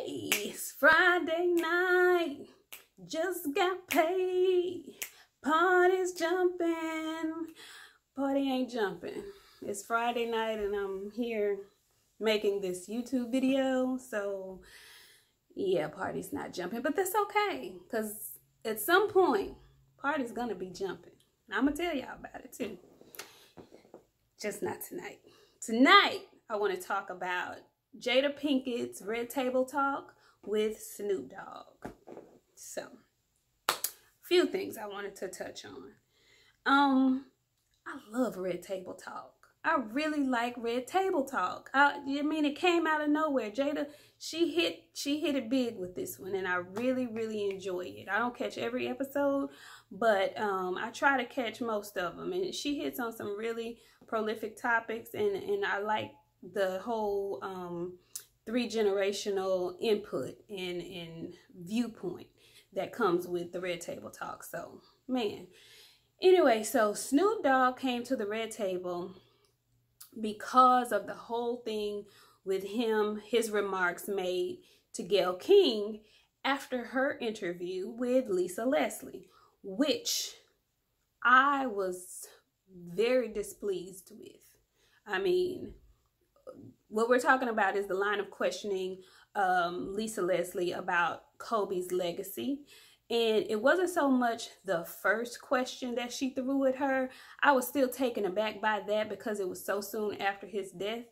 It's Friday night, just got paid, party's jumping, party ain't jumping. It's Friday night and I'm here making this YouTube video, so yeah, party's not jumping, but that's okay, because at some point, party's gonna be jumping. I'm gonna tell y'all about it too, just not tonight. Tonight, I want to talk about Jada Pinkett's Red Table Talk with Snoop Dogg. So, a few things I wanted to touch on. I love Red Table Talk. I really like Red Table Talk. I mean, it came out of nowhere. Jada, she hit it big with this one, and I really enjoy it. I don't catch every episode, but I try to catch most of them, and she hits on some really prolific topics, and I like the whole 3-generational input and viewpoint that comes with the Red Table Talk. So, man. Anyway, so Snoop Dogg came to the Red Table because of the whole thing with him, his remarks made to Gayle King after her interview with Lisa Leslie, which I was very displeased with. I mean, what we're talking about is the line of questioning Lisa Leslie about Kobe's legacy. And it wasn't so much the first question that she threw at her. I was still taken aback by that because it was so soon after his death.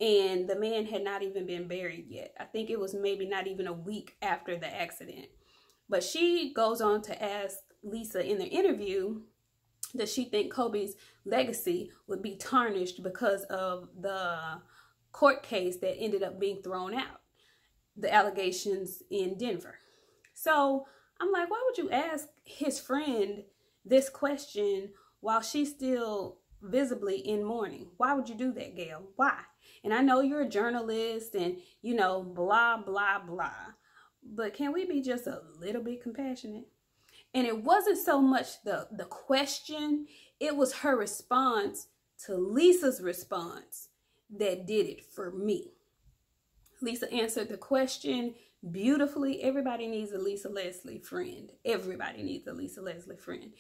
And the man had not even been buried yet. I think it was maybe not even a week after the accident. But she goes on to ask Lisa in the interview, does she think Kobe's legacy would be tarnished because of the court case that ended up being thrown out, the allegations in Denver? So I'm like, why would you ask his friend this question while she's still visibly in mourning? Why would you do that, Gayle? Why? And I know you're a journalist and, you know, blah, blah, blah. But can we be just a little bit compassionate? And it wasn't so much the question, it was her response to Lisa's response that did it for me. Lisa answered the question beautifully. Everybody needs a Lisa Leslie friend. Everybody needs a Lisa Leslie friend.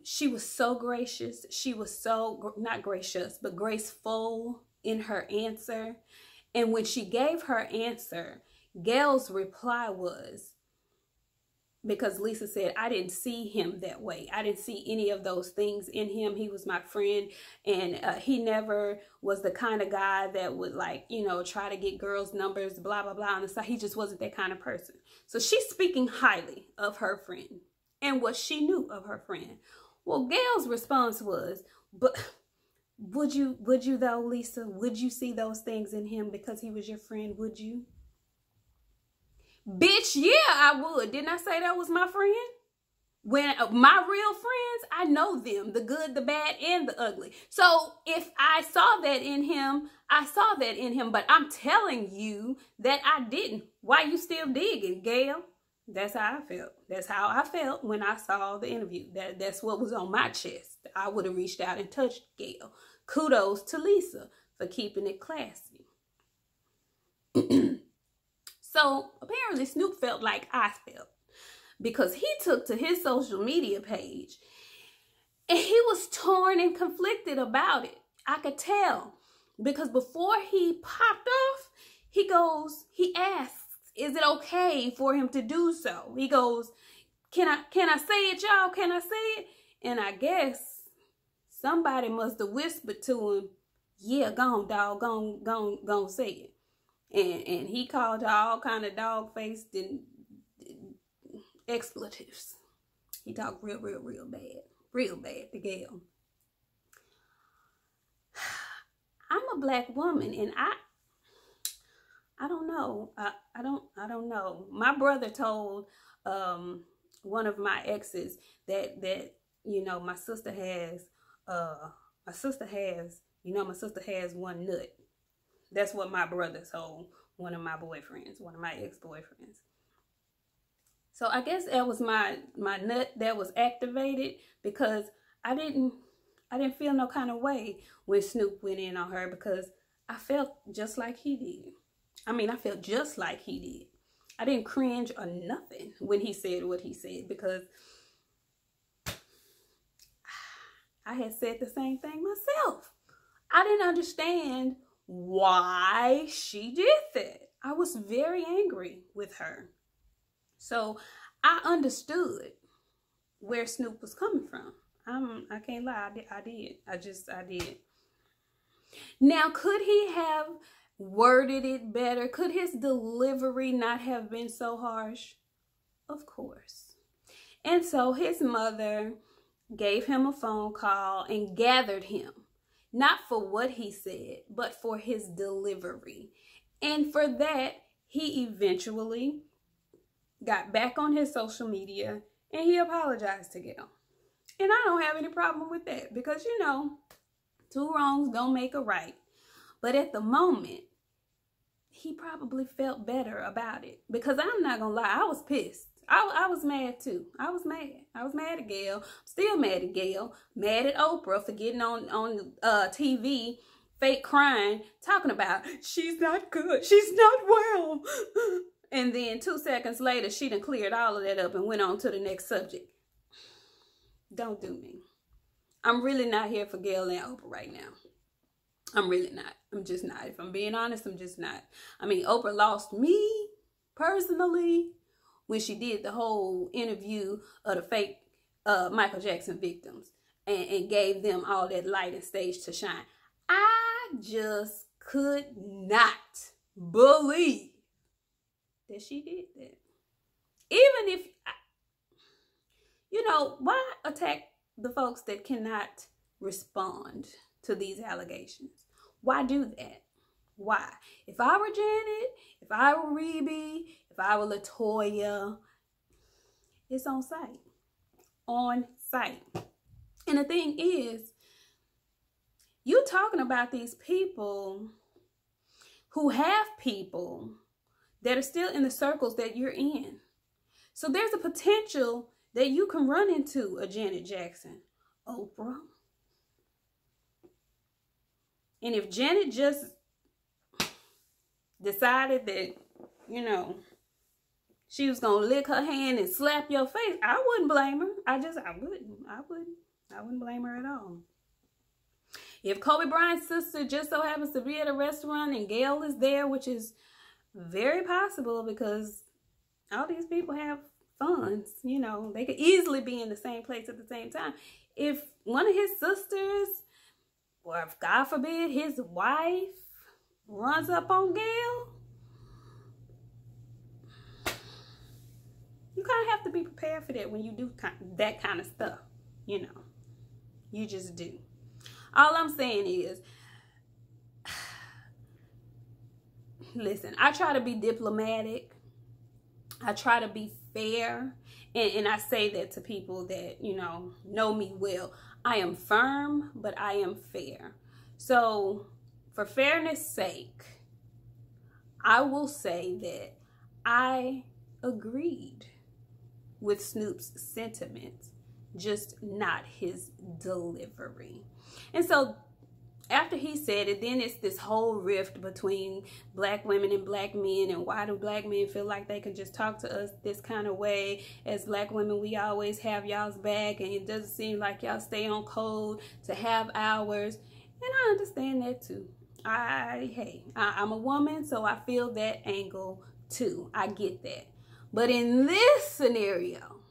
She was so gracious. She was so, not gracious, but graceful in her answer. And when she gave her answer, Gayle's reply was, because Lisa said, I didn't see him that way. I didn't see any of those things in him. He was my friend, and he never was the kind of guy that would, like, you know, try to get girls' numbers, blah, blah, blah on the side. He just wasn't that kind of person. So she's speaking highly of her friend and what she knew of her friend. Well, Gayle's response was, but would you though, Lisa? Would you see those things in him because he was your friend? Would you? Bitch, yeah, I would. Didn't I say that was my friend? When my real friends, I know them, the good, the bad, and the ugly. So if I saw that in him, I saw that in him. But I'm telling you that I didn't. Why you still digging, Gayle? That's how I felt. That's how I felt when I saw the interview. That's what was on my chest. I would have reached out and touched Gayle. Kudos to Lisa for keeping it classy. So apparently Snoop felt like I felt, because he took to his social media page and he was torn and conflicted about it. I could tell, because before he popped off, he asks, is it okay for him to do so? He goes, can I say it, y'all? Can I say it? And I guess somebody must have whispered to him, yeah, go on, dog, go on, say it. And he called her all kind of dog-faced and expletives. He talked real bad to Gayle. I'm a black woman, and I don't know. I don't know. My brother told one of my exes that you know, my sister has one nut. That's what my brother told one of my boyfriends, one of my ex-boyfriends. So I guess that was my nut that was activated, because I didn't feel no kind of way when Snoop went in on her, because I felt just like he did. I mean, I felt just like he did. I didn't cringe or nothing when he said what he said, because I had said the same thing myself. I didn't understand why she did that. I was very angry with her. So I understood where Snoop was coming from. I can't lie, I did. I did. Now, could he have worded it better? Could his delivery not have been so harsh? Of course. And so his mother gave him a phone call and gathered him, not for what he said, but for his delivery. And for that, he eventually got back on his social media and he apologized to Gail. And I don't have any problem with that, because, you know, two wrongs don't make a right. But at the moment, he probably felt better about it, because I'm not gonna lie, I was pissed. I was mad too. I was mad. I was mad at Gail. Still mad at Gail. Mad at Oprah for getting on TV, fake crying, talking about she's not good, she's not well. And then 2 seconds later, she done cleared all of that up and went on to the next subject. Don't do me. I'm really not here for Gail and Oprah right now. I'm really not. I'm just not. If I'm being honest, I'm just not. I mean, Oprah lost me personally when she did the whole interview of the fake Michael Jackson victims and gave them all that light and stage to shine. I just could not believe that she did that. Even if, you know, why attack the folks that cannot respond to these allegations? Why do that? Why? If I were Janet, if I were Rebe, if I were Latoya, it's on site. On site. And the thing is, you're talking about these people who have people that are still in the circles that you're in. So there's a potential that you can run into a Janet Jackson, Oprah. And if Janet just decided that, you know, she was going to lick her hand and slap your face, I wouldn't blame her. I wouldn't blame her at all. If Kobe Bryant's sister just so happens to be at a restaurant and Gail is there, which is very possible because all these people have funds, you know, they could easily be in the same place at the same time. If one of his sisters, or if God forbid his wife, runs up on Gail, you kind of have to be prepared for that when you do that kind of stuff, you know. You just do. All I'm saying is, listen, I try to be diplomatic. I try to be fair. And I say that to people that, you know me well. I am firm, but I am fair. So, for fairness' sake, I will say that I agreed with Snoop's sentiments, just not his delivery. And so after he said it, then it's this whole rift between black women and black men, and why do black men feel like they can just talk to us this kind of way? As black women, we always have y'all's back, and it doesn't seem like y'all stay on code to have ours. And I understand that too. I'm a woman, so I feel that angle too. I get that. But in this scenario,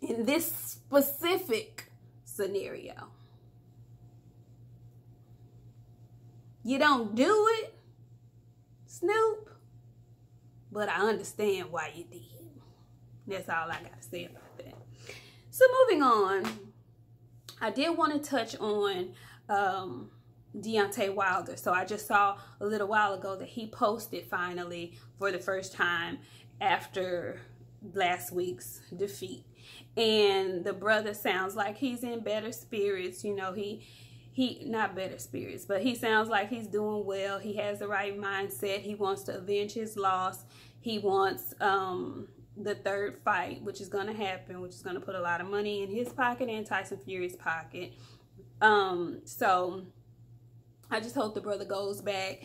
in this specific scenario, you don't do it, Snoop, but I understand why you did. That's all I got to say about that. So moving on, I did want to touch on Deontay Wilder. So I just saw a little while ago that he posted finally for the first time after last week's defeat. And the brother sounds like he's in better spirits. You know, he not better spirits, but he sounds like he's doing well. He has the right mindset. He wants to avenge his loss. He wants the third fight, which is going to happen, which is going to put a lot of money in his pocket and Tyson Fury's pocket. So I just hope the brother goes back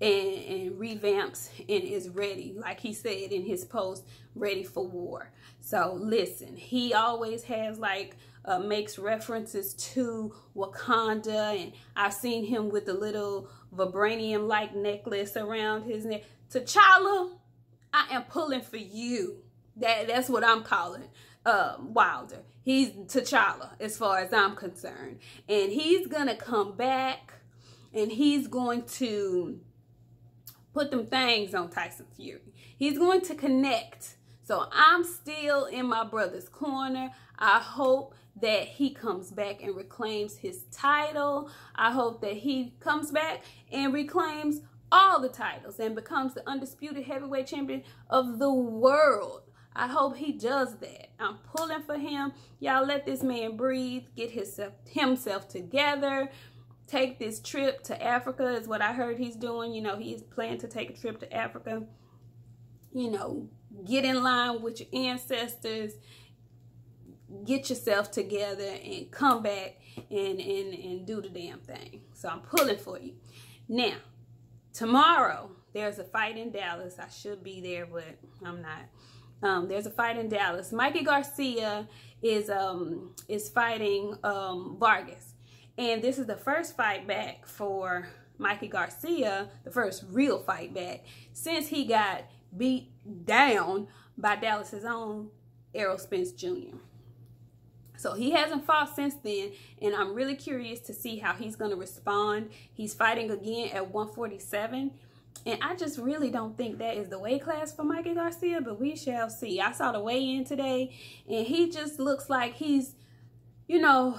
and revamps and is ready, like he said in his post, ready for war. So listen, he always has like makes references to Wakanda, and I've seen him with the little vibranium like necklace around his neck. T'Challa, I am pulling for you. That's what I'm calling Wilder. He's T'Challa as far as I'm concerned, and he's gonna come back and he's going to put them things on Tyson Fury. He's going to connect. So I'm still in my brother's corner. I hope that he comes back and reclaims his title. I hope that he comes back and reclaims all the titles and becomes the undisputed heavyweight champion of the world. I hope he does that. I'm pulling for him. Y'all let this man breathe, get himself together. Take this trip to Africa is what I heard he's doing. You know, he's planning to take a trip to Africa. You know, get in line with your ancestors. Get yourself together and come back and do the damn thing. So I'm pulling for you. Now, tomorrow, there's a fight in Dallas. I should be there, but I'm not. There's a fight in Dallas. Mikey Garcia is fighting Vargas. And this is the first fight back for Mikey Garcia, the first real fight back, since he got beat down by Dallas's own Errol Spence Jr. So he hasn't fought since then, and I'm really curious to see how he's going to respond. He's fighting again at 147, and I just really don't think that is the weight class for Mikey Garcia, but we shall see. I saw the weigh-in today, and he just looks like he's, you know,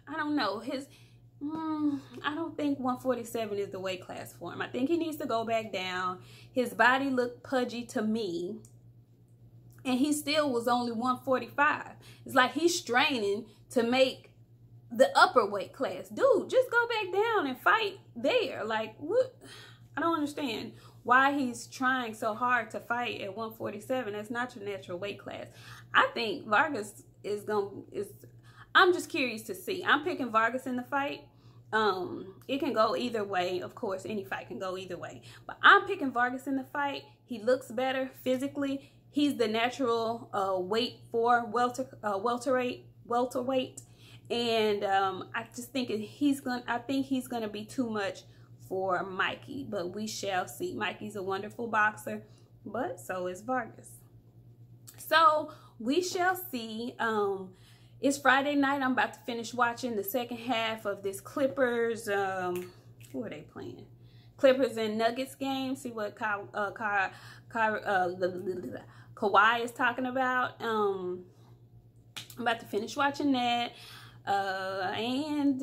I don't know, I don't think 147 is the weight class for him. I think he needs to go back down. His body looked pudgy to me, and he still was only 145. It's like he's straining to make the upper weight class. Dude, just go back down and fight there. Like, what? I don't understand why he's trying so hard to fight at 147. That's not your natural weight class. I think Vargas I'm just curious to see. I'm picking Vargas in the fight. It can go either way. Of course, any fight can go either way. But I'm picking Vargas in the fight. He looks better physically. He's the natural weight for welterweight. And I just think I think he's gonna be too much for Mikey. But we shall see. Mikey's a wonderful boxer, but so is Vargas. So we shall see. It's Friday night. I'm about to finish watching the second half of this Clippers. Who are they playing? Clippers and Nuggets game. See what Kawhi is talking about. I'm about to finish watching that. And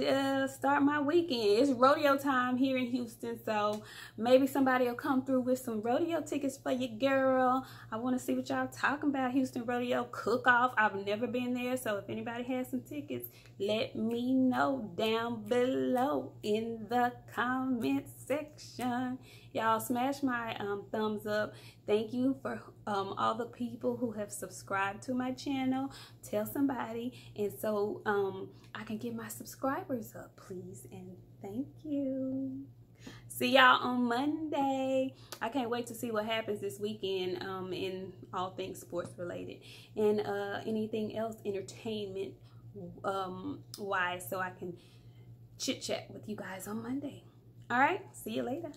start my weekend. It's rodeo time here in Houston, so maybe somebody will come through with some rodeo tickets for your girl. I want to see what y'all talking about. Houston Rodeo Cook-Off. I've never been there, so if anybody has some tickets, let me know down below in the comment section. Y'all smash my thumbs up. Thank you for all the people who have subscribed to my channel. Tell somebody, and so I can get my subscribers up, please, and thank you. See y'all on Monday. I can't wait to see what happens this weekend in all things sports related and anything else entertainment wise, so I can chit chat with you guys on Monday. All right, see you later.